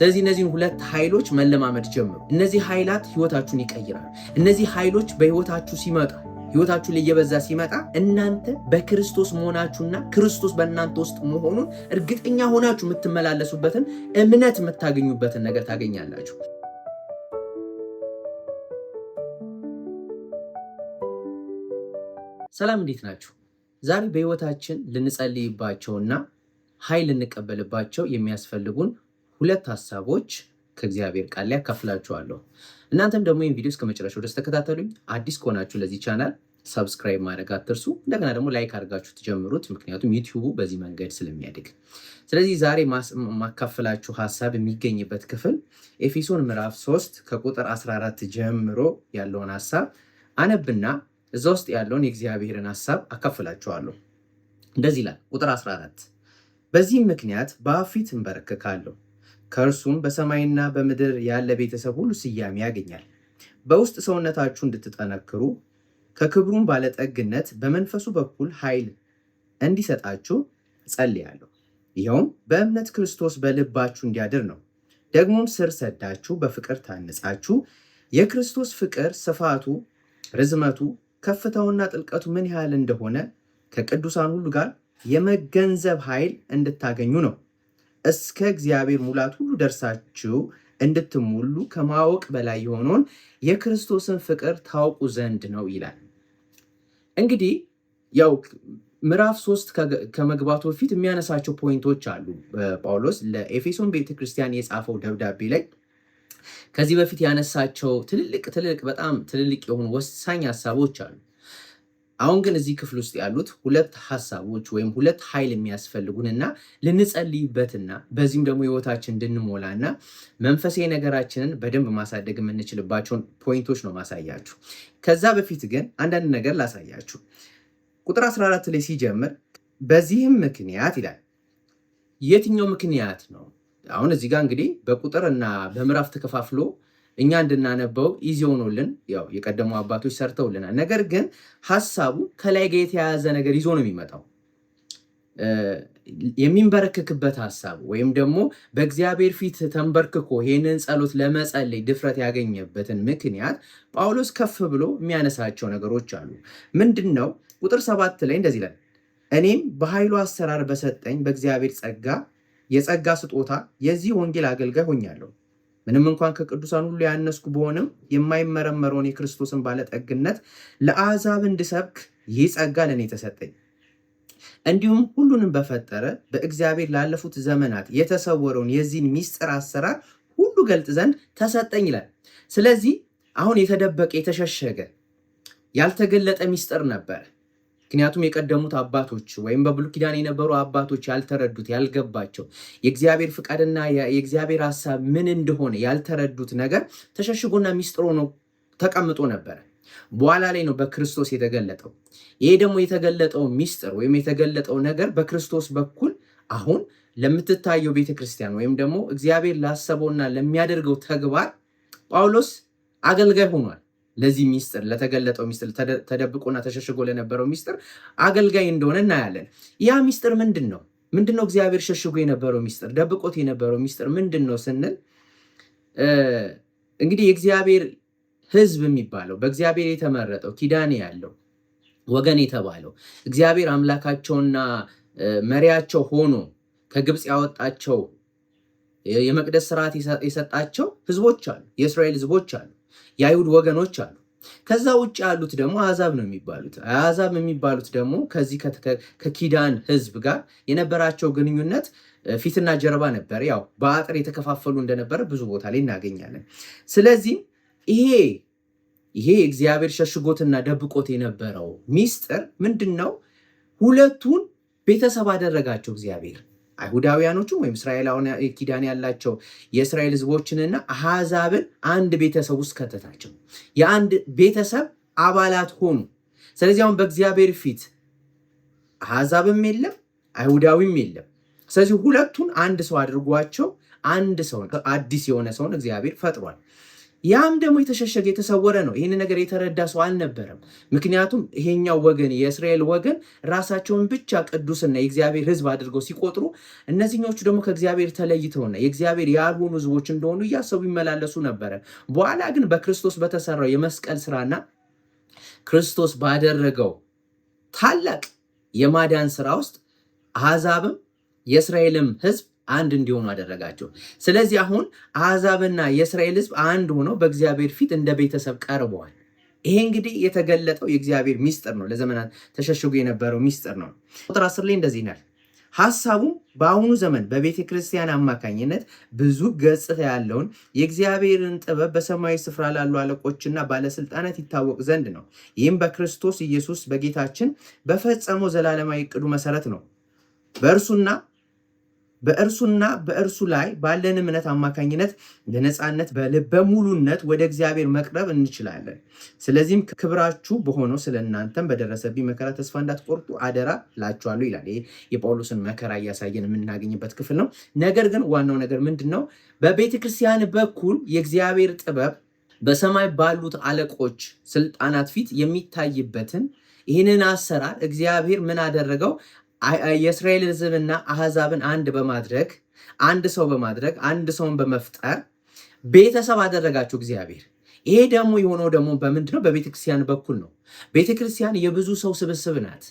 ስለዚህ እነዚህን ሁለት ኃይሎች መለማመድ ጀምሩ። እነዚህ ኃይላት ህይወታችሁን ይቀይራሉ። እነዚህ ኃይሎች በህይወታችሁ ሲመጣ ህይወታችሁ ላይ እየበዛ ሲመጣ እናንተ በክርስቶስ መሆናችሁና ክርስቶስ በእናንተ ውስጥ መሆኑን እርግጠኛ ሆናችሁ የምትመላለሱበትን እምነት የምታገኙበትን ነገር ታገኛላችሁ። ሰላም፣ እንዴት ናችሁ? ዛሬ በህይወታችን ልንጸልይባቸውና ኃይል ልንቀበልባቸው የሚያስፈልጉን ሁለት ሐሳቦች ከእግዚአብሔር ቃል ላይ አካፍላችኋለሁ። እናንተም ደግሞ ይህን ቪዲዮ እስከ መጨረሻው ድረስ ተከታተሉኝ። አዲስ ከሆናችሁ ለዚህ ቻናል ሰብስክራይብ ማድረግ አትርሱ። እንደገና ደግሞ ላይክ አድርጋችሁ ትጀምሩት፣ ምክንያቱም ዩቲዩቡ በዚህ መንገድ ስለሚያድግ። ስለዚህ ዛሬ ማካፈላችሁ ሐሳብ የሚገኝበት ክፍል ኤፌሶን ምዕራፍ 3 ከቁጥር 14 ጀምሮ ያለውን ሐሳብ አነብና እዛ ውስጥ ያለውን የእግዚአብሔርን ሐሳብ አካፍላችኋለሁ። እንደዚህ ይላል ቁጥር 14፣ በዚህም ምክንያት በአብ ፊት እንበረከካለሁ፣ ከእርሱም በሰማይና በምድር ያለ ቤተሰብ ሁሉ ስያሜ ያገኛል። በውስጥ ሰውነታችሁ እንድትጠነክሩ ከክብሩም ባለጠግነት በመንፈሱ በኩል ኃይል እንዲሰጣችሁ ጸልያለሁ። ይኸውም በእምነት ክርስቶስ በልባችሁ እንዲያድር ነው። ደግሞም ስር ሰዳችሁ በፍቅር ታንጻችሁ የክርስቶስ ፍቅር ስፋቱ፣ ርዝመቱ፣ ከፍታውና ጥልቀቱ ምን ያህል እንደሆነ ከቅዱሳን ሁሉ ጋር የመገንዘብ ኃይል እንድታገኙ ነው። እስከ እግዚአብሔር ሙላት ሁሉ ደርሳችሁ እንድትሞሉ ከማወቅ በላይ የሆነውን የክርስቶስን ፍቅር ታውቁ ዘንድ ነው ይላል። እንግዲህ ያው ምዕራፍ 3 ከመግባቱ በፊት የሚያነሳቸው ፖይንቶች አሉ። ጳውሎስ ለኤፌሶን ቤተክርስቲያን የጻፈው ደብዳቤ ላይ ከዚህ በፊት ያነሳቸው በጣም ትልልቅ የሆኑ ወሳኝ ሐሳቦች አሉ። አሁን ግን እዚህ ክፍል ውስጥ ያሉት ሁለት ሐሳቦች ወይም ሁለት ኃይል የሚያስፈልጉንና ልንጸልይበትና በዚህም ደግሞ ህይወታችን እንድንሞላና መንፈሳዊ ነገራችንን በደንብ ማሳደግ የምንችልባቸውን ፖይንቶች ነው ማሳያችሁ። ከዛ በፊት ግን አንዳንድ ነገር ላሳያችሁ። ቁጥር 14 ላይ ሲጀምር በዚህም ምክንያት ይላል። የትኛው ምክንያት ነው? አሁን እዚህ ጋር እንግዲህ በቁጥርና በምዕራፍ ተከፋፍሎ እኛ እንድናነበው ኢዚ ሆኖልን ያው የቀደሙ አባቶች ሰርተውልናል። ነገር ግን ሐሳቡ ከላይ ጋር የተያያዘ ነገር ይዞ ነው የሚመጣው። የሚንበረከክበት ሐሳብ ወይም ደግሞ በእግዚአብሔር ፊት ተንበርክኮ ይህንን ጸሎት ለመጸለይ ድፍረት ያገኘበትን ምክንያት ጳውሎስ ከፍ ብሎ የሚያነሳቸው ነገሮች አሉ። ምንድን ነው? ቁጥር 7 ላይ እንደዚህ ይላል፣ እኔም በኃይሉ አሰራር በሰጠኝ በእግዚአብሔር ጸጋ የጸጋ ስጦታ የዚህ ወንጌል አገልጋይ ሆኛለሁ። ምንም እንኳን ከቅዱሳን ሁሉ ያነስኩ በሆንም የማይመረመረውን የክርስቶስን ባለጠግነት ለአሕዛብ እንድሰብክ ይህ ጸጋ ለእኔ ተሰጠኝ። እንዲሁም ሁሉንም በፈጠረ በእግዚአብሔር ላለፉት ዘመናት የተሰወረውን የዚህን ሚስጥር አሰራር ሁሉ ገልጥ ዘንድ ተሰጠኝ ይላል። ስለዚህ አሁን የተደበቀ የተሸሸገ ያልተገለጠ ሚስጥር ነበር። ምክንያቱም የቀደሙት አባቶች ወይም በብሉይ ኪዳን የነበሩ አባቶች ያልተረዱት ያልገባቸው የእግዚአብሔር ፍቃድና የእግዚአብሔር ሐሳብ ምን እንደሆነ ያልተረዱት ነገር ተሸሽጎና ሚስጥር ሆኖ ተቀምጦ ነበር። በኋላ ላይ ነው በክርስቶስ የተገለጠው። ይሄ ደግሞ የተገለጠው ሚስጥር ወይም የተገለጠው ነገር በክርስቶስ በኩል አሁን ለምትታየው ቤተክርስቲያን ወይም ደግሞ እግዚአብሔር ላሰበውና ለሚያደርገው ተግባር ጳውሎስ አገልጋይ ሆኗል። ለዚህ ሚስጥር ለተገለጠው ሚስጥር ተደብቆና ተሸሽጎ ለነበረው ሚስጥር አገልጋይ እንደሆነ እናያለን። ያ ሚስጥር ምንድን ነው? እግዚአብሔር ሸሽጎ የነበረው ሚስጥር፣ ደብቆት የነበረው ሚስጥር ምንድን ነው ስንል እንግዲህ የእግዚአብሔር ሕዝብ የሚባለው በእግዚአብሔር የተመረጠው ኪዳን ያለው ወገን የተባለው እግዚአብሔር አምላካቸውና መሪያቸው ሆኖ ከግብፅ ያወጣቸው የመቅደስ ስርዓት የሰጣቸው ሕዝቦች አሉ። የእስራኤል ሕዝቦች አሉ። የአይሁድ ወገኖች አሉ። ከዛ ውጭ ያሉት ደግሞ አሕዛብ ነው የሚባሉት። አሕዛብ የሚባሉት ደግሞ ከዚህ ከኪዳን ሕዝብ ጋር የነበራቸው ግንኙነት ፊትና ጀርባ ነበር። ያው በአጥር የተከፋፈሉ እንደነበረ ብዙ ቦታ ላይ እናገኛለን። ስለዚህ ይሄ እግዚአብሔር ሸሽጎትና ደብቆት የነበረው ሚስጥር ምንድን ነው? ሁለቱን ቤተሰብ አደረጋቸው እግዚአብሔር። አይሁዳውያኖቹም ወይም እስራኤላውያን ኪዳን ያላቸው የእስራኤል ሕዝቦችንና አሕዛብን አንድ ቤተሰብ ውስጥ ከተታቸው። የአንድ ቤተሰብ አባላት ሆኑ። ስለዚህ አሁን በእግዚአብሔር ፊት አሕዛብም የለም አይሁዳዊም የለም። ስለዚህ ሁለቱን አንድ ሰው አድርጓቸው አንድ ሰው አዲስ የሆነ ሰውን እግዚአብሔር ፈጥሯል። ያም ደግሞ የተሸሸገ የተሰወረ ነው። ይህን ነገር የተረዳ ሰው አልነበረም። ምክንያቱም ይሄኛው ወገን የእስራኤል ወገን ራሳቸውን ብቻ ቅዱስና የእግዚአብሔር ሕዝብ አድርገው ሲቆጥሩ፣ እነዚህኞቹ ደግሞ ከእግዚአብሔር ተለይተውና የእግዚአብሔር ያልሆኑ ሕዝቦች እንደሆኑ እያሰቡ ይመላለሱ ነበረ። በኋላ ግን በክርስቶስ በተሰራው የመስቀል ስራና ክርስቶስ ባደረገው ታላቅ የማዳን ስራ ውስጥ አሕዛብም የእስራኤልም ሕዝብ አንድ እንዲሆኑ አደረጋቸው። ስለዚህ አሁን አሕዛብና የእስራኤል ሕዝብ አንድ ሆነው በእግዚአብሔር ፊት እንደ ቤተሰብ ቀርበዋል። ይሄ እንግዲህ የተገለጠው የእግዚአብሔር ሚስጥር ነው። ለዘመናት ተሸሽጎ የነበረው ሚስጥር ነው። ቁጥር 10 ላይ እንደዚህ ይላል። ሐሳቡ በአሁኑ ዘመን በቤተ ክርስቲያን አማካኝነት ብዙ ገጽታ ያለውን የእግዚአብሔርን ጥበብ በሰማያዊ ስፍራ ላሉ አለቆችና ባለስልጣናት ይታወቅ ዘንድ ነው። ይህም በክርስቶስ ኢየሱስ በጌታችን በፈጸመው ዘላለማዊ ዕቅዱ መሰረት ነው። በእርሱና በእርሱ ላይ ባለን እምነት አማካኝነት በነፃነት በልበ ሙሉነት ወደ እግዚአብሔር መቅረብ እንችላለን። ስለዚህም ክብራችሁ በሆነው ስለ እናንተም በደረሰብኝ መከራ ተስፋ እንዳትቆርጡ አደራ ላችኋለሁ ይላል። ይህ የጳውሎስን መከራ እያሳየን የምናገኝበት ክፍል ነው። ነገር ግን ዋናው ነገር ምንድን ነው? በቤተ ክርስቲያን በኩል የእግዚአብሔር ጥበብ በሰማይ ባሉት አለቆች ስልጣናት ፊት የሚታይበትን ይህንን አሰራር እግዚአብሔር ምን አደረገው? የእስራኤል ሕዝብና አሕዛብን አንድ በማድረግ አንድ ሰው በማድረግ አንድ ሰውን በመፍጠር ቤተሰብ አደረጋቸው እግዚአብሔር። ይሄ ደግሞ የሆነው ደግሞ በምንድነው? በቤተክርስቲያን በኩል ነው። ቤተክርስቲያን የብዙ ሰው ስብስብ ናት።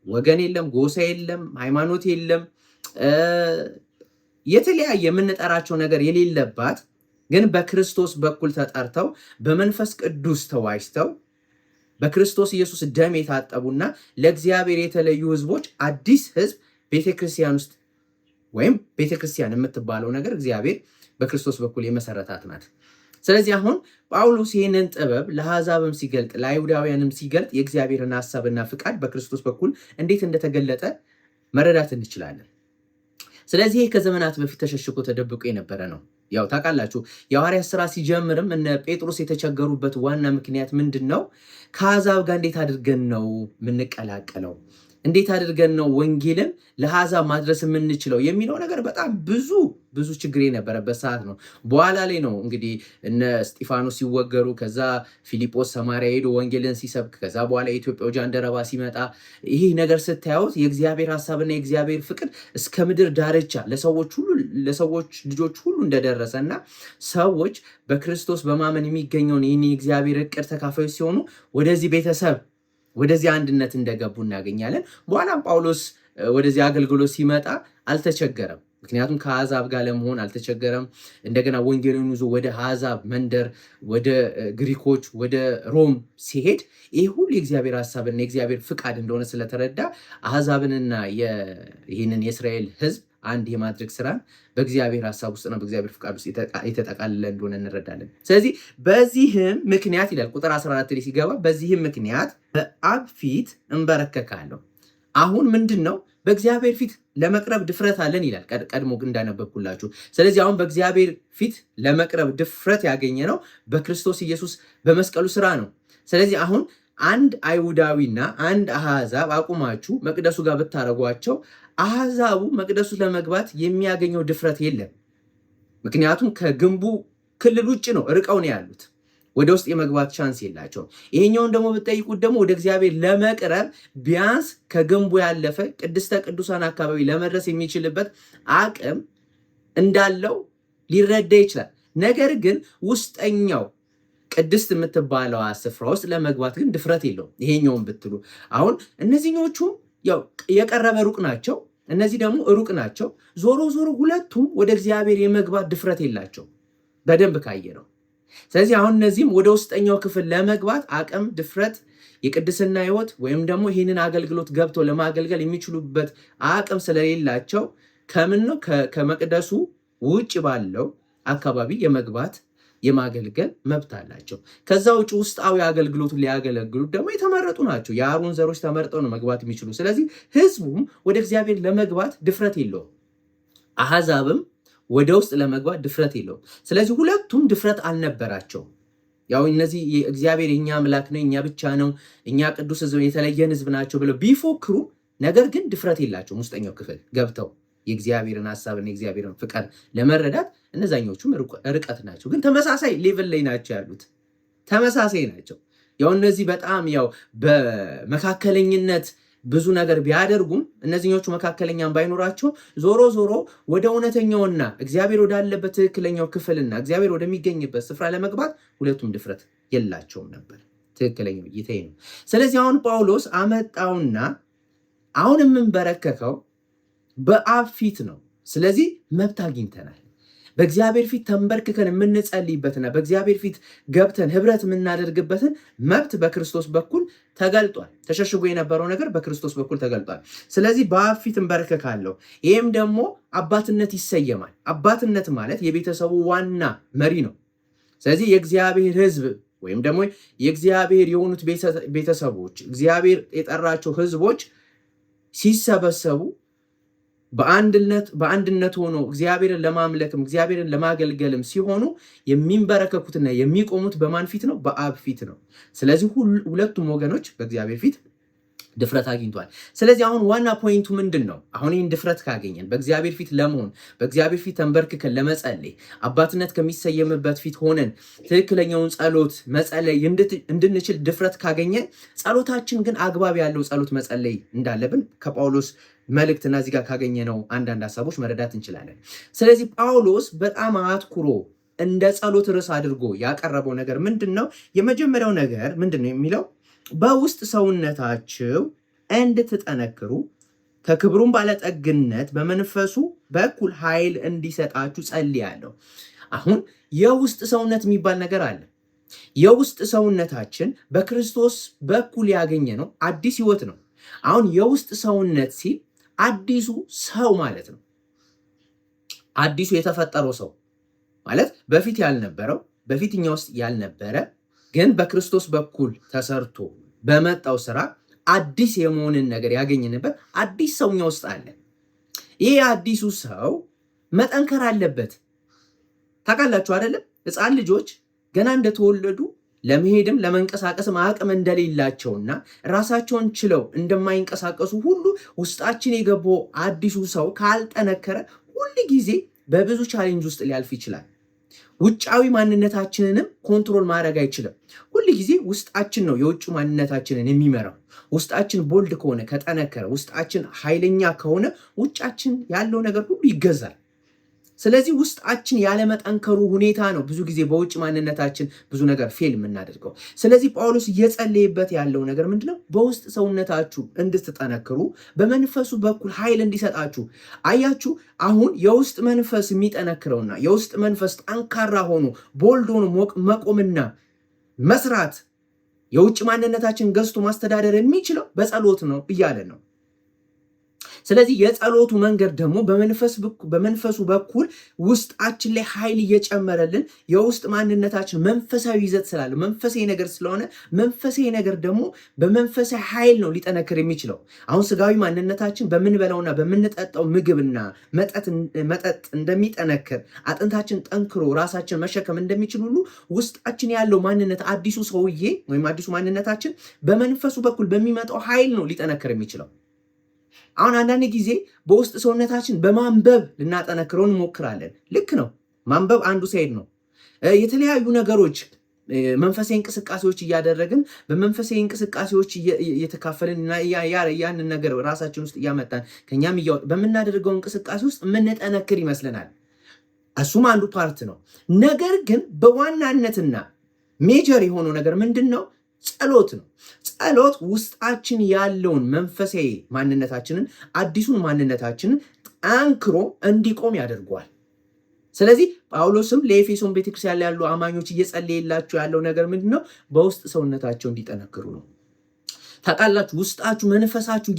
ወገን የለም፣ ጎሳ የለም፣ ሃይማኖት የለም፣ የተለያየ የምንጠራቸው ነገር የሌለባት ግን በክርስቶስ በኩል ተጠርተው በመንፈስ ቅዱስ ተዋጅተው በክርስቶስ ኢየሱስ ደም የታጠቡና ለእግዚአብሔር የተለዩ ህዝቦች አዲስ ህዝብ ቤተክርስቲያን ውስጥ ወይም ቤተክርስቲያን የምትባለው ነገር እግዚአብሔር በክርስቶስ በኩል የመሰረታት ናት። ስለዚህ አሁን ጳውሎስ ይህንን ጥበብ ለአሕዛብም ሲገልጥ ለአይሁዳውያንም ሲገልጥ የእግዚአብሔርን ሐሳብና ፍቃድ በክርስቶስ በኩል እንዴት እንደተገለጠ መረዳት እንችላለን። ስለዚህ ይህ ከዘመናት በፊት ተሸሽጎ ተደብቆ የነበረ ነው። ያው ታውቃላችሁ የሐዋርያት ሥራ ሲጀምርም እነ ጴጥሮስ የተቸገሩበት ዋና ምክንያት ምንድን ነው? ከአሕዛብ ጋር እንዴት አድርገን ነው የምንቀላቀለው? እንዴት አድርገን ነው ወንጌልን ለአሕዛብ ማድረስ የምንችለው የሚለው ነገር በጣም ብዙ ችግር የነበረበት ሰዓት ነው። በኋላ ላይ ነው እንግዲህ እነ እስጢፋኖስ ሲወገሩ፣ ከዛ ፊልጶስ ሰማርያ ሄዶ ወንጌልን ሲሰብክ፣ ከዛ በኋላ የኢትዮጵያው ጃንደረባ ሲመጣ ይህ ነገር ስታዩት የእግዚአብሔር ሐሳብና የእግዚአብሔር ፍቅር እስከ ምድር ዳርቻ ለሰዎች ልጆች ሁሉ እንደደረሰ እና ሰዎች በክርስቶስ በማመን የሚገኘውን ይህን የእግዚአብሔር ዕቅድ ተካፋዮች ሲሆኑ ወደዚህ ቤተሰብ ወደዚህ አንድነት እንደገቡ እናገኛለን። በኋላም ጳውሎስ ወደዚህ አገልግሎት ሲመጣ አልተቸገረም። ምክንያቱም ከአሕዛብ ጋር ለመሆን አልተቸገረም። እንደገና ወንጌልን ይዞ ወደ አሕዛብ መንደር፣ ወደ ግሪኮች፣ ወደ ሮም ሲሄድ ይህ ሁሉ የእግዚአብሔር ሐሳብና የእግዚአብሔር ፍቃድ እንደሆነ ስለተረዳ አሕዛብንና ይህንን የእስራኤል ሕዝብ አንድ የማድረግ ስራን በእግዚአብሔር ሐሳብ ውስጥና በእግዚአብሔር ፍቃድ ውስጥ የተጠቃለለ እንደሆነ እንረዳለን። ስለዚህ በዚህም ምክንያት ይላል ቁጥር 14 ላይ ሲገባ፣ በዚህም ምክንያት በአብ ፊት እንበረከካለሁ። አሁን ምንድን ነው? በእግዚአብሔር ፊት ለመቅረብ ድፍረት አለን ይላል ቀድሞ እንዳነበብኩላችሁ። ስለዚህ አሁን በእግዚአብሔር ፊት ለመቅረብ ድፍረት ያገኘ ነው በክርስቶስ ኢየሱስ በመስቀሉ ስራ ነው። ስለዚህ አሁን አንድ አይሁዳዊና አንድ አሕዛብ አቁማችሁ መቅደሱ ጋር ብታረጓቸው አሕዛቡ መቅደሱ ለመግባት የሚያገኘው ድፍረት የለም። ምክንያቱም ከግንቡ ክልል ውጭ ነው፣ ርቀው ነው ያሉት። ወደ ውስጥ የመግባት ቻንስ የላቸውም። ይሄኛውን ደግሞ ብትጠይቁት ደግሞ ወደ እግዚአብሔር ለመቅረብ ቢያንስ ከግንቡ ያለፈ ቅድስተ ቅዱሳን አካባቢ ለመድረስ የሚችልበት አቅም እንዳለው ሊረዳ ይችላል። ነገር ግን ውስጠኛው ቅድስት የምትባለው ስፍራ ውስጥ ለመግባት ግን ድፍረት የለውም። ይሄኛውን ብትሉ አሁን እነዚህኞቹም ያው የቀረበ ሩቅ ናቸው፣ እነዚህ ደግሞ ሩቅ ናቸው። ዞሮ ሁለቱም ወደ እግዚአብሔር የመግባት ድፍረት የላቸው በደንብ ካየ ነው። ስለዚህ አሁን እነዚህም ወደ ውስጠኛው ክፍል ለመግባት አቅም፣ ድፍረት፣ የቅድስና ሕይወት ወይም ደግሞ ይህንን አገልግሎት ገብቶ ለማገልገል የሚችሉበት አቅም ስለሌላቸው ከምን ነው ከመቅደሱ ውጭ ባለው አካባቢ የመግባት የማገልገል መብት አላቸው። ከዛ ውጭ ውስጣዊ አገልግሎቱን ሊያገለግሉት ደግሞ የተመረጡ ናቸው። የአሮን ዘሮች ተመርጠው ነው መግባት የሚችሉ። ስለዚህ ህዝቡም ወደ እግዚአብሔር ለመግባት ድፍረት የለውም፣ አሕዛብም ወደ ውስጥ ለመግባት ድፍረት የለውም። ስለዚህ ሁለቱም ድፍረት አልነበራቸውም። ያው እነዚህ እግዚአብሔር የኛ አምላክ ነው፣ እኛ ብቻ ነው፣ እኛ ቅዱስ ህዝብ፣ የተለየን ህዝብ ናቸው ብለው ቢፎክሩ፣ ነገር ግን ድፍረት የላቸውም። ውስጠኛው ክፍል ገብተው የእግዚአብሔርን ሐሳብና የእግዚአብሔርን ፍቃድ ለመረዳት እነዛኞቹም ርቀት ናቸው፣ ግን ተመሳሳይ ሌቭል ላይ ናቸው ያሉት፣ ተመሳሳይ ናቸው። ያው እነዚህ በጣም ያው በመካከለኝነት ብዙ ነገር ቢያደርጉም እነዚህኞቹ መካከለኛም ባይኖራቸው ዞሮ ዞሮ ወደ እውነተኛውና እግዚአብሔር ወዳለበት ትክክለኛው ክፍልና እግዚአብሔር ወደሚገኝበት ስፍራ ለመግባት ሁለቱም ድፍረት የላቸውም ነበር። ትክክለኛው እይታዬ ነው። ስለዚህ አሁን ጳውሎስ አመጣውና አሁን የምንበረከከው በአብ ፊት ነው። ስለዚህ መብት አግኝተናል። በእግዚአብሔር ፊት ተንበርክከን የምንጸልይበትና በእግዚአብሔር ፊት ገብተን ህብረት የምናደርግበትን መብት በክርስቶስ በኩል ተገልጧል። ተሸሽጎ የነበረው ነገር በክርስቶስ በኩል ተገልጧል። ስለዚህ በአብ ፊት እንበረከካለሁ። ይህም ደግሞ አባትነት ይሰየማል። አባትነት ማለት የቤተሰቡ ዋና መሪ ነው። ስለዚህ የእግዚአብሔር ህዝብ ወይም ደግሞ የእግዚአብሔር የሆኑት ቤተሰቦች እግዚአብሔር የጠራቸው ህዝቦች ሲሰበሰቡ በአንድነት ሆኖ እግዚአብሔርን ለማምለክም እግዚአብሔርን ለማገልገልም ሲሆኑ የሚንበረከኩትና የሚቆሙት በማን ፊት ነው? በአብ ፊት ነው። ስለዚህ ሁለቱም ወገኖች በእግዚአብሔር ፊት ድፍረት አግኝቷል። ስለዚህ አሁን ዋና ፖይንቱ ምንድን ነው? አሁን ይህን ድፍረት ካገኘን በእግዚአብሔር ፊት ለመሆን በእግዚአብሔር ፊት ተንበርክከን ለመጸለይ አባትነት ከሚሰየምበት ፊት ሆነን ትክክለኛውን ጸሎት መጸለይ እንድንችል ድፍረት ካገኘን ጸሎታችን ግን አግባብ ያለው ጸሎት መጸለይ እንዳለብን ከጳውሎስ መልእክትና እዚህ ጋር ካገኘነው አንዳንድ ሀሳቦች መረዳት እንችላለን። ስለዚህ ጳውሎስ በጣም አትኩሮ እንደ ጸሎት ርዕስ አድርጎ ያቀረበው ነገር ምንድን ነው? የመጀመሪያው ነገር ምንድን ነው የሚለው በውስጥ ሰውነታችሁ እንድትጠነክሩ ከክብሩም ባለጠግነት በመንፈሱ በኩል ኃይል እንዲሰጣችሁ ጸልያለሁ። አሁን የውስጥ ሰውነት የሚባል ነገር አለ። የውስጥ ሰውነታችን በክርስቶስ በኩል ያገኘ ነው አዲስ ህይወት ነው። አሁን የውስጥ ሰውነት ሲል አዲሱ ሰው ማለት ነው። አዲሱ የተፈጠረው ሰው ማለት በፊት ያልነበረው በፊትኛ ውስጥ ያልነበረ ግን በክርስቶስ በኩል ተሰርቶ በመጣው ስራ አዲስ የመሆንን ነገር ያገኘንበት አዲስ ሰውኛ ውስጥ አለ። ይህ አዲሱ ሰው መጠንከር አለበት። ታውቃላችሁ አይደለም? ሕፃን ልጆች ገና እንደተወለዱ ለመሄድም ለመንቀሳቀስም አቅም እንደሌላቸውና ራሳቸውን ችለው እንደማይንቀሳቀሱ ሁሉ ውስጣችን የገባው አዲሱ ሰው ካልጠነከረ ሁል ጊዜ በብዙ ቻሌንጅ ውስጥ ሊያልፍ ይችላል። ውጫዊ ማንነታችንንም ኮንትሮል ማድረግ አይችልም። ሁል ጊዜ ውስጣችን ነው የውጭ ማንነታችንን የሚመራው። ውስጣችን ቦልድ ከሆነ ከጠነከረ፣ ውስጣችን ኃይለኛ ከሆነ ውጫችን ያለው ነገር ሁሉ ይገዛል። ስለዚህ ውስጣችን ያለመጠንከሩ ሁኔታ ነው ብዙ ጊዜ በውጭ ማንነታችን ብዙ ነገር ፌል የምናደርገው። ስለዚህ ጳውሎስ እየጸለየበት ያለው ነገር ምንድነው? በውስጥ ሰውነታችሁ እንድትጠነክሩ በመንፈሱ በኩል ኃይል እንዲሰጣችሁ። አያችሁ፣ አሁን የውስጥ መንፈስ የሚጠነክረውና የውስጥ መንፈስ ጠንካራ ሆኖ ቦልድ ሆኖ መቆምና መስራት የውጭ ማንነታችን ገዝቶ ማስተዳደር የሚችለው በጸሎት ነው እያለ ነው። ስለዚህ የጸሎቱ መንገድ ደግሞ በመንፈሱ በኩል ውስጣችን ላይ ኃይል እየጨመረልን የውስጥ ማንነታችን መንፈሳዊ ይዘት ስላለ መንፈሳዊ ነገር ስለሆነ መንፈሳዊ ነገር ደግሞ በመንፈሳዊ ኃይል ነው ሊጠነክር የሚችለው። አሁን ስጋዊ ማንነታችን በምንበላውና በምንጠጣው ምግብና መጠጥ እንደሚጠነክር አጥንታችን ጠንክሮ ራሳችን መሸከም እንደሚችል ሁሉ ውስጣችን ያለው ማንነት አዲሱ ሰውዬ ወይም አዲሱ ማንነታችን በመንፈሱ በኩል በሚመጣው ኃይል ነው ሊጠነክር የሚችለው። አሁን አንዳንድ ጊዜ በውስጥ ሰውነታችን በማንበብ ልናጠነክረው እንሞክራለን። ልክ ነው። ማንበብ አንዱ ሳይድ ነው። የተለያዩ ነገሮች መንፈሳዊ እንቅስቃሴዎች እያደረግን በመንፈሳዊ እንቅስቃሴዎች እየተካፈልን ያንን ነገር ራሳችን ውስጥ እያመጣን ከኛም በምናደርገው እንቅስቃሴ ውስጥ የምንጠነክር ይመስለናል። እሱም አንዱ ፓርት ነው። ነገር ግን በዋናነትና ሜጀር የሆነው ነገር ምንድን ነው? ጸሎት ነው። ጸሎት ውስጣችን ያለውን መንፈሳዊ ማንነታችንን አዲሱን ማንነታችንን ጠንክሮ እንዲቆም ያደርገዋል። ስለዚህ ጳውሎስም ለኤፌሶን ቤተክርስቲያን ያሉ አማኞች እየጸለየላቸው ያለው ነገር ምንድነው? በውስጥ ሰውነታቸው እንዲጠነክሩ ነው። ታውቃላችሁ፣ ውስጣችሁ መንፈሳችሁ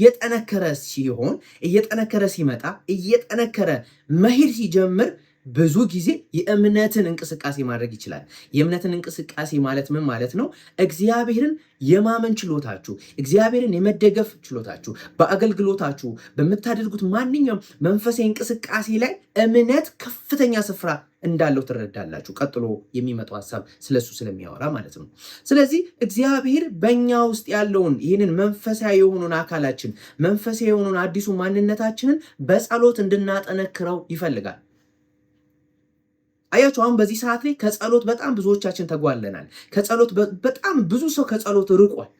እየጠነከረ ሲመጣ እየጠነከረ መሄድ ሲጀምር ብዙ ጊዜ የእምነትን እንቅስቃሴ ማድረግ ይችላል። የእምነትን እንቅስቃሴ ማለት ምን ማለት ነው? እግዚአብሔርን የማመን ችሎታችሁ፣ እግዚአብሔርን የመደገፍ ችሎታችሁ፣ በአገልግሎታችሁ በምታደርጉት ማንኛውም መንፈሳዊ እንቅስቃሴ ላይ እምነት ከፍተኛ ስፍራ እንዳለው ትረዳላችሁ። ቀጥሎ የሚመጣው ሀሳብ ስለሱ ስለሚያወራ ማለት ነው። ስለዚህ እግዚአብሔር በእኛ ውስጥ ያለውን ይህንን መንፈሳዊ የሆኑን አካላችን መንፈሳዊ የሆኑን አዲሱ ማንነታችንን በጸሎት እንድናጠነክረው ይፈልጋል። አያችሁ አሁን በዚህ ሰዓት ላይ ከጸሎት በጣም ብዙዎቻችን ተጓለናል። ከጸሎት በጣም ብዙ ሰው ከጸሎት ርቋል።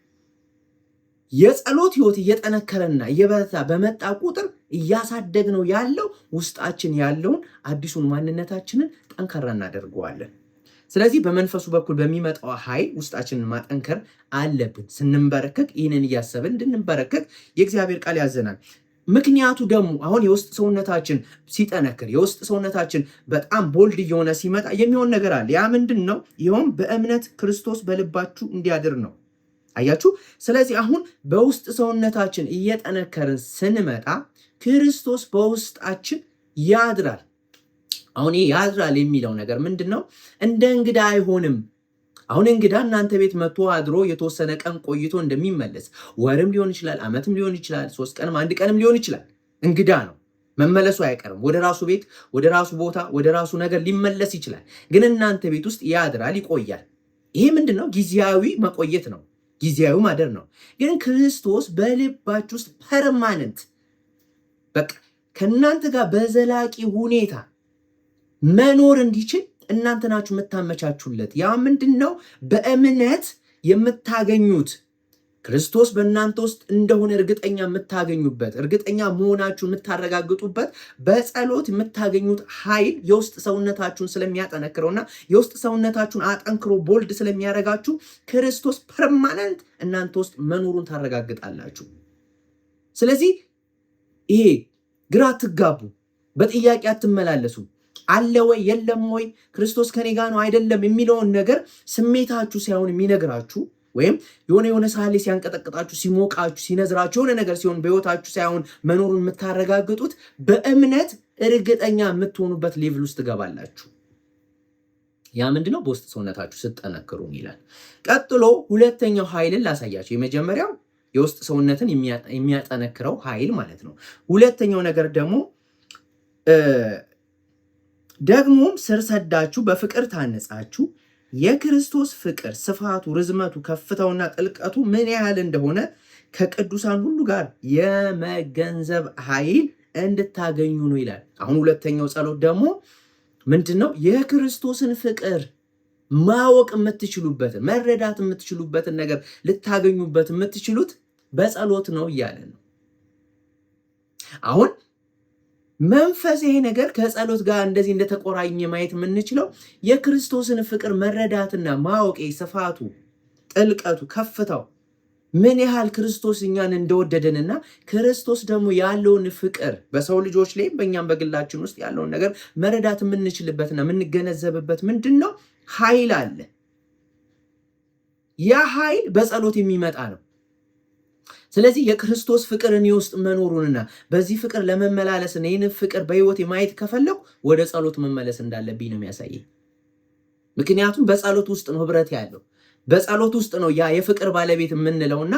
የጸሎት ህይወት እየጠነከረና እየበረታ በመጣ ቁጥር እያሳደግነው ያለው ውስጣችን ያለውን አዲሱን ማንነታችንን ጠንካራ እናደርገዋለን። ስለዚህ በመንፈሱ በኩል በሚመጣው ኃይል ውስጣችንን ማጠንከር አለብን። ስንንበረከክ ይህንን እያሰብን እንድንበረከክ የእግዚአብሔር ቃል ያዘናል። ምክንያቱ ደግሞ አሁን የውስጥ ሰውነታችን ሲጠነክር፣ የውስጥ ሰውነታችን በጣም ቦልድ እየሆነ ሲመጣ የሚሆን ነገር አለ። ያ ምንድን ነው? ይኸውም በእምነት ክርስቶስ በልባችሁ እንዲያድር ነው። አያችሁ። ስለዚህ አሁን በውስጥ ሰውነታችን እየጠነከርን ስንመጣ ክርስቶስ በውስጣችን ያድራል። አሁን ይህ ያድራል የሚለው ነገር ምንድን ነው? እንደ እንግዳ አይሆንም። አሁን እንግዳ እናንተ ቤት መጥቶ አድሮ የተወሰነ ቀን ቆይቶ እንደሚመለስ ወርም ሊሆን ይችላል፣ ዓመትም ሊሆን ይችላል፣ 3 ቀንም 1 ቀንም ሊሆን ይችላል። እንግዳ ነው፣ መመለሱ አይቀርም። ወደ ራሱ ቤት፣ ወደ ራሱ ቦታ፣ ወደ ራሱ ነገር ሊመለስ ይችላል። ግን እናንተ ቤት ውስጥ ያድራል፣ ይቆያል። ይሄ ምንድን ነው? ጊዜያዊ መቆየት ነው፣ ጊዜያዊ ማደር ነው። ግን ክርስቶስ በልባችሁ ውስጥ ፐርማነንት በቃ ከእናንተ ጋር በዘላቂ ሁኔታ መኖር እንዲችል እናንተ ናችሁ የምታመቻቹለት። ያ ምንድን ነው? በእምነት የምታገኙት ክርስቶስ በእናንተ ውስጥ እንደሆነ እርግጠኛ የምታገኙበት፣ እርግጠኛ መሆናችሁ የምታረጋግጡበት በጸሎት የምታገኙት ኃይል የውስጥ ሰውነታችሁን ስለሚያጠነክረውና የውስጥ ሰውነታችሁን አጠንክሮ ቦልድ ስለሚያደርጋችሁ ክርስቶስ ፐርማነንት እናንተ ውስጥ መኖሩን ታረጋግጣላችሁ። ስለዚህ ይሄ ግራ አትጋቡ፣ በጥያቄ አትመላለሱ። አለ ወይ የለም ወይ ክርስቶስ ከኔ ጋር ነው አይደለም የሚለውን ነገር ስሜታችሁ ሳይሆን የሚነግራችሁ ወይም የሆነ ሰዓት ላይ ሲያንቀጠቅጣችሁ፣ ሲሞቃችሁ፣ ሲነዝራችሁ የሆነ ነገር ሲሆን በህይወታችሁ ሳይሆን መኖሩን የምታረጋግጡት በእምነት እርግጠኛ የምትሆኑበት ሌቭል ውስጥ ትገባላችሁ። ያ ምንድነው? በውስጥ ሰውነታችሁ ስትጠነክሩ ይላል። ቀጥሎ ሁለተኛው ኃይልን ላሳያችሁ። የመጀመሪያው የውስጥ ሰውነትን የሚያጠነክረው ኃይል ማለት ነው። ሁለተኛው ነገር ደግሞም ስር ሰዳችሁ በፍቅር ታነጻችሁ የክርስቶስ ፍቅር ስፋቱ፣ ርዝመቱ፣ ከፍታውና ጥልቀቱ ምን ያህል እንደሆነ ከቅዱሳን ሁሉ ጋር የመገንዘብ ኃይል እንድታገኙ ነው ይላል። አሁን ሁለተኛው ጸሎት ደግሞ ምንድን ነው? የክርስቶስን ፍቅር ማወቅ የምትችሉበትን መረዳት የምትችሉበትን ነገር ልታገኙበት የምትችሉት በጸሎት ነው እያለ ነው። አሁን መንፈስ ይሄ ነገር ከጸሎት ጋር እንደዚህ እንደተቆራኘ ማየት የምንችለው የክርስቶስን ፍቅር መረዳትና ማወቅ፣ ስፋቱ፣ ጥልቀቱ፣ ከፍታው ምን ያህል ክርስቶስ እኛን እንደወደደንና ክርስቶስ ደግሞ ያለውን ፍቅር በሰው ልጆች ላይ በእኛም በግላችን ውስጥ ያለውን ነገር መረዳት የምንችልበትና የምንገነዘብበት ምንድን ነው? ኃይል አለ። ያ ኃይል በጸሎት የሚመጣ ነው። ስለዚህ የክርስቶስ ፍቅር እኔ ውስጥ መኖሩንና በዚህ ፍቅር ለመመላለስና ይህንን ፍቅር በህይወት ማየት ከፈለኩ ወደ ጸሎት መመለስ እንዳለብኝ ነው የሚያሳየኝ። ምክንያቱም በጸሎት ውስጥ ነው ህብረት ያለው። በጸሎት ውስጥ ነው ያ የፍቅር ባለቤት የምንለውና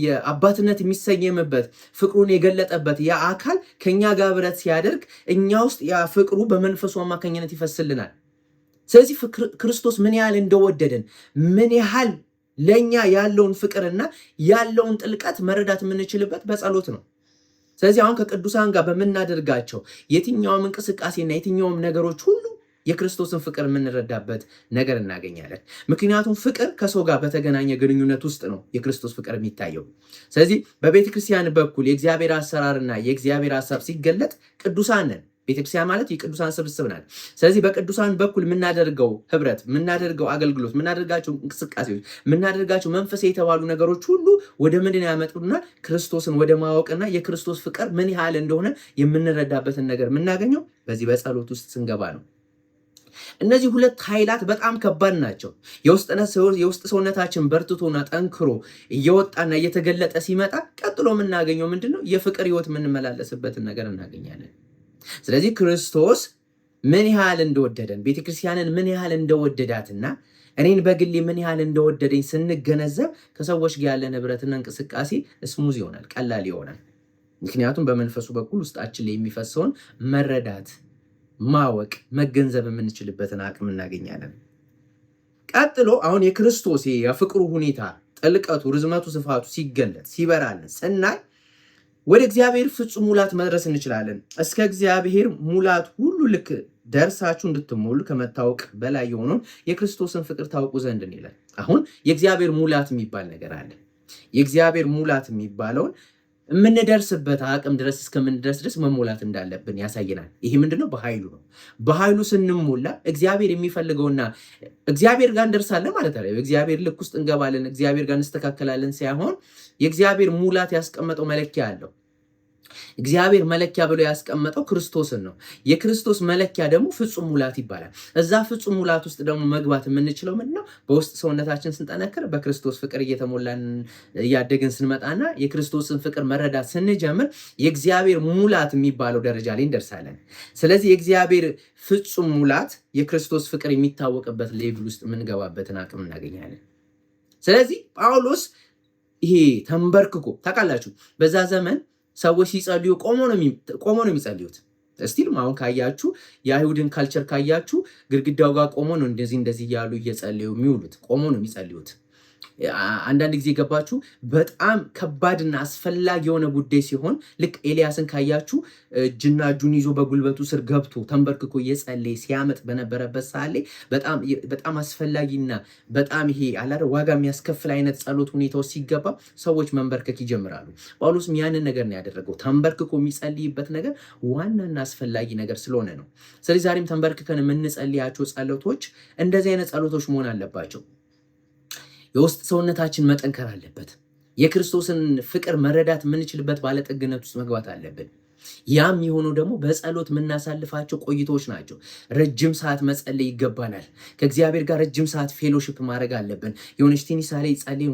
የአባትነት የሚሰየምበት ፍቅሩን የገለጠበት ያ አካል ከኛ ጋር ህብረት ሲያደርግ እኛ ውስጥ ያ ፍቅሩ በመንፈሱ አማካኝነት ይፈስልናል። ስለዚህ ክርስቶስ ምን ያህል እንደወደደን ምን ያህል ለኛ ያለውን ፍቅርና ያለውን ጥልቀት መረዳት የምንችልበት በጸሎት ነው። ስለዚህ አሁን ከቅዱሳን ጋር በምናደርጋቸው የትኛውም እንቅስቃሴና የትኛውም ነገሮች ሁሉ የክርስቶስን ፍቅር የምንረዳበት ነገር እናገኛለን። ምክንያቱም ፍቅር ከሰው ጋር በተገናኘ ግንኙነት ውስጥ ነው የክርስቶስ ፍቅር የሚታየው። ስለዚህ በቤተ ክርስቲያን በኩል የእግዚአብሔር አሰራርና የእግዚአብሔር ሐሳብ ሲገለጥ ቅዱሳን ነን። ቤተክርስቲያን ማለት የቅዱሳን ስብስብ ናት። ስለዚህ በቅዱሳን በኩል የምናደርገው ህብረት፣ የምናደርገው አገልግሎት፣ የምናደርጋቸው እንቅስቃሴዎች፣ የምናደርጋቸው መንፈሳዊ የተባሉ ነገሮች ሁሉ ወደ ምንድን ያመጡና ክርስቶስን ወደ ማወቅና የክርስቶስ ፍቅር ምን ያህል እንደሆነ የምንረዳበትን ነገር የምናገኘው በዚህ በጸሎት ውስጥ ስንገባ ነው። እነዚህ ሁለት ኃይላት በጣም ከባድ ናቸው። የውስጥ ሰውነታችን በርትቶና ጠንክሮ እየወጣና እየተገለጠ ሲመጣ ቀጥሎ የምናገኘው ምንድን ነው? የፍቅር ህይወት የምንመላለስበትን ነገር እናገኛለን። ስለዚህ ክርስቶስ ምን ያህል እንደወደደን፣ ቤተክርስቲያንን ምን ያህል እንደወደዳትና እኔን በግሌ ምን ያህል እንደወደደኝ ስንገነዘብ ከሰዎች ጋር ያለን ህብረትና እንቅስቃሴ ስሙዝ ይሆናል፣ ቀላል ይሆናል። ምክንያቱም በመንፈሱ በኩል ውስጣችን ላይ የሚፈሰውን መረዳት፣ ማወቅ፣ መገንዘብ የምንችልበትን አቅም እናገኛለን። ቀጥሎ አሁን የክርስቶስ የፍቅሩ ሁኔታ ጥልቀቱ፣ ርዝመቱ፣ ስፋቱ ሲገለጥ ሲበራልን ስናይ ወደ እግዚአብሔር ፍጹም ሙላት መድረስ እንችላለን። እስከ እግዚአብሔር ሙላት ሁሉ ልክ ደርሳችሁ እንድትሞሉ ከመታወቅ በላይ የሆነውን የክርስቶስን ፍቅር ታውቁ ዘንድ ይላል። አሁን የእግዚአብሔር ሙላት የሚባል ነገር አለ። የእግዚአብሔር ሙላት የሚባለውን የምንደርስበት አቅም ድረስ እስከምንደርስ ድረስ መሞላት እንዳለብን ያሳየናል። ይሄ ምንድነው? በኃይሉ ነው። በኃይሉ ስንሞላ እግዚአብሔር የሚፈልገውና እግዚአብሔር ጋር እንደርሳለን ማለት አይደለም። እግዚአብሔር ልክ ውስጥ እንገባለን፣ እግዚአብሔር ጋር እንስተካከላለን ሳይሆን የእግዚአብሔር ሙላት ያስቀመጠው መለኪያ አለው። እግዚአብሔር መለኪያ ብሎ ያስቀመጠው ክርስቶስን ነው። የክርስቶስ መለኪያ ደግሞ ፍጹም ሙላት ይባላል። እዛ ፍጹም ሙላት ውስጥ ደግሞ መግባት የምንችለው ምንድነው? በውስጥ ሰውነታችን ስንጠነክር፣ በክርስቶስ ፍቅር እየተሞላን እያደግን ስንመጣና የክርስቶስን ፍቅር መረዳት ስንጀምር የእግዚአብሔር ሙላት የሚባለው ደረጃ ላይ እንደርሳለን። ስለዚህ የእግዚአብሔር ፍጹም ሙላት የክርስቶስ ፍቅር የሚታወቅበት ሌቭል ውስጥ የምንገባበትን አቅም እናገኛለን። ስለዚህ ጳውሎስ ይሄ ተንበርክኮ ታውቃላችሁ፣ በዛ ዘመን ሰዎች ሲጸልዩ ቆሞ ነው የሚጸልዩት። እስቲል አሁን ካያችሁ የአይሁድን ካልቸር ካያችሁ ግድግዳው ጋር ቆሞ ነው እንደዚህ እያሉ እየጸለዩ የሚውሉት። ቆሞ ነው የሚጸልዩት። አንዳንድ ጊዜ ገባችሁ በጣም ከባድና አስፈላጊ የሆነ ጉዳይ ሲሆን ልክ ኤልያስን ካያችሁ እጁን ይዞ በጉልበቱ ስር ገብቶ ተንበርክኮ እየጸለየ ሲያመጥ በነበረበት ሰዓት ላይ በጣም አስፈላጊና በጣም ይሄ አላረ ዋጋ የሚያስከፍል አይነት ጸሎት ሁኔታዎች ሲገባ ሰዎች መንበርከክ ይጀምራሉ። ጳውሎስም ያንን ነገር ነው ያደረገው። ተንበርክኮ የሚጸልይበት ነገር ዋናና አስፈላጊ ነገር ስለሆነ ነው። ስለዚህ ዛሬም ተንበርክከን የምንጸልያቸው ጸሎቶች እንደዚህ አይነት ጸሎቶች መሆን አለባቸው። የውስጥ ሰውነታችን መጠንከር አለበት። የክርስቶስን ፍቅር መረዳት የምንችልበት ባለጠግነት ውስጥ መግባት አለብን። ያም የሆነው ደግሞ በጸሎት የምናሳልፋቸው ቆይቶች ናቸው። ረጅም ሰዓት መጸለይ ይገባናል። ከእግዚአብሔር ጋር ረጅም ሰዓት ፌሎሺፕ ማድረግ አለብን። የሆነች ትንሽ ላይ ጸለይን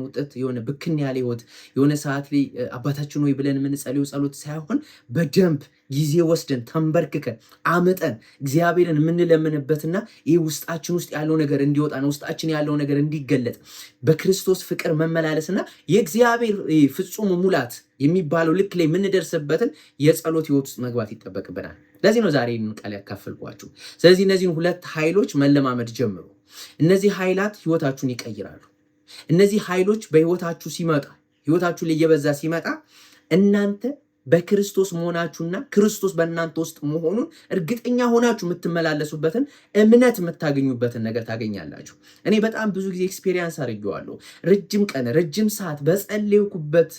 ውጥት የሆነ ብክን ያለ ህይወት የሆነ ሰዓት ላይ አባታችን ሆይ ብለን የምንጸልየው ጸሎት ሳይሆን በደንብ ጊዜ ወስደን ተንበርክከን አምጠን እግዚአብሔርን የምንለምንበትና ይህ ውስጣችን ውስጥ ያለው ነገር እንዲወጣና ውስጣችን ያለው ነገር እንዲገለጥ በክርስቶስ ፍቅር መመላለስና የእግዚአብሔር ፍጹም ሙላት የሚባለው ልክ ላይ የምንደርስበትን የጸሎት ህይወት ውስጥ መግባት ይጠበቅብናል። ለዚህ ነው ዛሬ ቃል ያካፈልኳችሁ። ስለዚህ እነዚህን ሁለት ኃይሎች መለማመድ ጀምሩ። እነዚህ ኃይላት ህይወታችሁን ይቀይራሉ። እነዚህ ኃይሎች በህይወታችሁ ሲመጣ ህይወታችሁ ላይ እየበዛ ሲመጣ እናንተ በክርስቶስ መሆናችሁና ክርስቶስ በእናንተ ውስጥ መሆኑን እርግጠኛ ሆናችሁ የምትመላለሱበትን እምነት የምታገኙበትን ነገር ታገኛላችሁ። እኔ በጣም ብዙ ጊዜ ኤክስፔሪየንስ አድርጌዋለሁ። ረጅም ቀን ረጅም ሰዓት በጸለይኩበት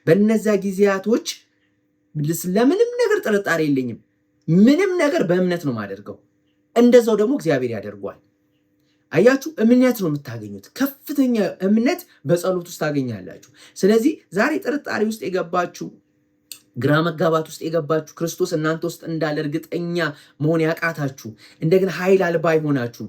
በነዛ ጊዜያቶች ለምንም ነገር ጥርጣሬ የለኝም። ምንም ነገር በእምነት ነው የማደርገው። እንደዛው ደግሞ እግዚአብሔር ያደርጓል። አያችሁ፣ እምነት ነው የምታገኙት። ከፍተኛ እምነት በጸሎት ውስጥ ታገኛላችሁ። ስለዚህ ዛሬ ጥርጣሬ ውስጥ የገባችሁ ግራ መጋባት ውስጥ የገባችሁ ክርስቶስ እናንተ ውስጥ እንዳለ እርግጠኛ መሆን ያቃታችሁ እንደገና ኃይል አልባ ይሆናችሁ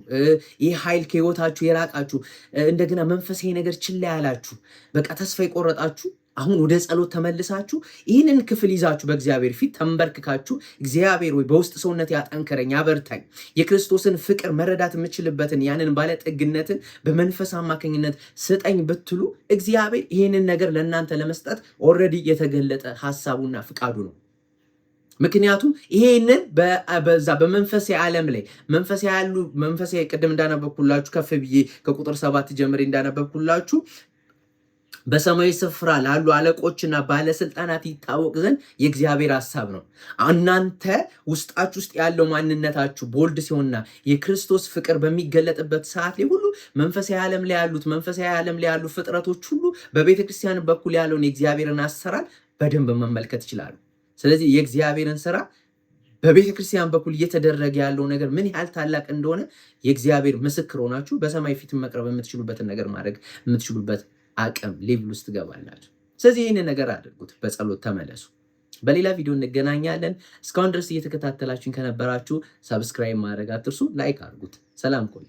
ይህ ኃይል ከህይወታችሁ የራቃችሁ እንደገና መንፈሳዊ ነገር ችላ ያላችሁ በቃ ተስፋ የቆረጣችሁ አሁን ወደ ጸሎት ተመልሳችሁ ይህንን ክፍል ይዛችሁ በእግዚአብሔር ፊት ተንበርክካችሁ እግዚአብሔር ወይ በውስጥ ሰውነት ያጠንከረኝ ያበርታኝ የክርስቶስን ፍቅር መረዳት የምችልበትን ያንን ባለጠግነትን በመንፈስ አማካኝነት ስጠኝ ብትሉ እግዚአብሔር ይህንን ነገር ለእናንተ ለመስጠት ኦልሬዲ የተገለጠ ሐሳቡና ፍቃዱ ነው። ምክንያቱም ይሄንን በዛ በመንፈሳዊ ዓለም ላይ መንፈሳዊ ቅድም እንዳነበብኩላችሁ ከፍ ብዬ ከቁጥር 7 ጀምሬ እንዳነበብኩላችሁ በሰማያዊ ስፍራ ላሉ አለቆችና ባለስልጣናት ይታወቅ ዘንድ የእግዚአብሔር ሐሳብ ነው። እናንተ ውስጣችሁ ውስጥ ያለው ማንነታችሁ ቦልድ ሲሆንና የክርስቶስ ፍቅር በሚገለጥበት ሰዓት ላይ ሁሉ መንፈሳዊ ዓለም ላይ ያሉ ፍጥረቶች ሁሉ በቤተ ክርስቲያን በኩል ያለውን የእግዚአብሔርን አሰራር በደንብ መመልከት ይችላሉ። ስለዚህ የእግዚአብሔርን ስራ በቤተ ክርስቲያን በኩል እየተደረገ ያለው ነገር ምን ያህል ታላቅ እንደሆነ የእግዚአብሔር ምስክር ሆናችሁ በሰማይ ፊት መቅረብ የምትችሉበትን ነገር ማድረግ የምትችሉበት አቅም ሌቭል ውስጥ ትገባላችሁ። ስለዚህ ይህንን ነገር አድርጉት፣ በጸሎት ተመለሱ። በሌላ ቪዲዮ እንገናኛለን። እስካሁን ድረስ እየተከታተላችሁኝ ከነበራችሁ ሰብስክራይብ ማድረግ አትርሱ፣ ላይክ አድርጉት። ሰላም ቆዩ።